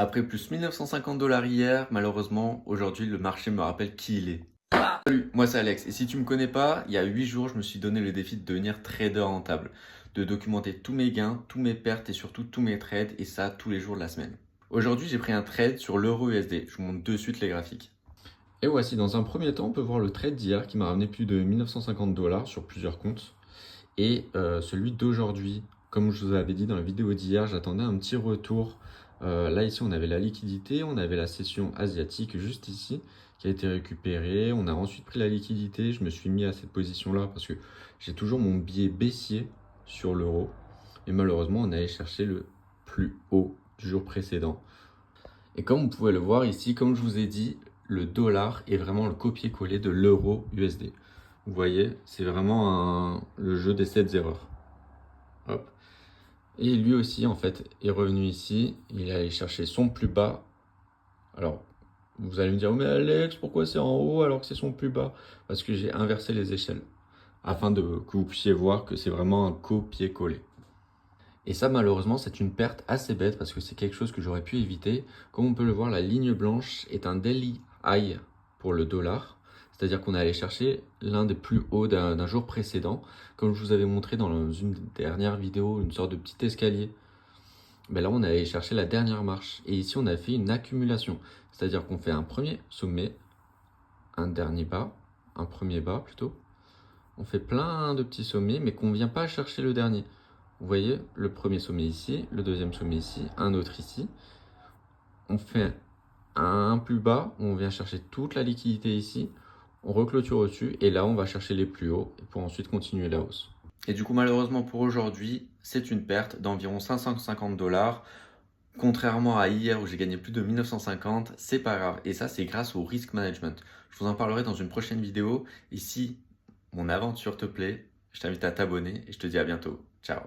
Après plus 1950 $ hier, malheureusement, aujourd'hui, le marché me rappelle qui il est. Salut, moi c'est Alex. Et si tu me connais pas, il y a 8 jours, je me suis donné le défi de devenir trader rentable, de documenter tous mes gains, tous mes pertes et surtout tous mes trades, et ça tous les jours de la semaine. Aujourd'hui, j'ai pris un trade sur l'euro USD. Je vous montre de suite les graphiques. Et voici, dans un premier temps, on peut voir le trade d'hier qui m'a ramené plus de 1950 $ sur plusieurs comptes. Et celui d'aujourd'hui, comme je vous avais dit dans la vidéo d'hier, j'attendais un petit retour. Là, ici, on avait la liquidité, on avait la session asiatique juste ici qui a été récupérée. On a ensuite pris la liquidité. Je me suis mis à cette position-là parce que j'ai toujours mon biais baissier sur l'euro. Et malheureusement, on allait chercher le plus haut du jour précédent. Et comme vous pouvez le voir ici, comme je vous ai dit, le dollar est vraiment le copier-coller de l'euro USD. Vous voyez, c'est vraiment le jeu des 7 erreurs. Hop. Et lui aussi, en fait, est revenu ici. Il est allé chercher son plus bas. Alors, vous allez me dire, mais Alex, pourquoi c'est en haut alors que c'est son plus bas? Parce que j'ai inversé les échelles, afin que vous puissiez voir que c'est vraiment un copier-coller. Et ça, malheureusement, c'est une perte assez bête parce que c'est quelque chose que j'aurais pu éviter. Comme on peut le voir, la ligne blanche est un daily high pour le dollar. C'est-à-dire qu'on est allé chercher l'un des plus hauts d'un jour précédent. Comme je vous avais montré dans une dernière vidéo, une sorte de petit escalier. Ben là, on est allé chercher la dernière marche. Et ici, on a fait une accumulation. C'est-à-dire qu'on fait un premier sommet, un dernier bas, un premier bas plutôt. On fait plein de petits sommets, mais qu'on ne vient pas chercher le dernier. Vous voyez, le premier sommet ici, le deuxième sommet ici, un autre ici. On fait un plus bas, où on vient chercher toute la liquidité ici. On reclôture au-dessus, et là, on va chercher les plus hauts pour ensuite continuer la hausse. Et du coup, malheureusement pour aujourd'hui, c'est une perte d'environ 550 $. Contrairement à hier où j'ai gagné plus de 1950, c'est pas grave. Et ça, c'est grâce au risk management. Je vous en parlerai dans une prochaine vidéo. Et si mon aventure te plaît, je t'invite à t'abonner et je te dis à bientôt. Ciao.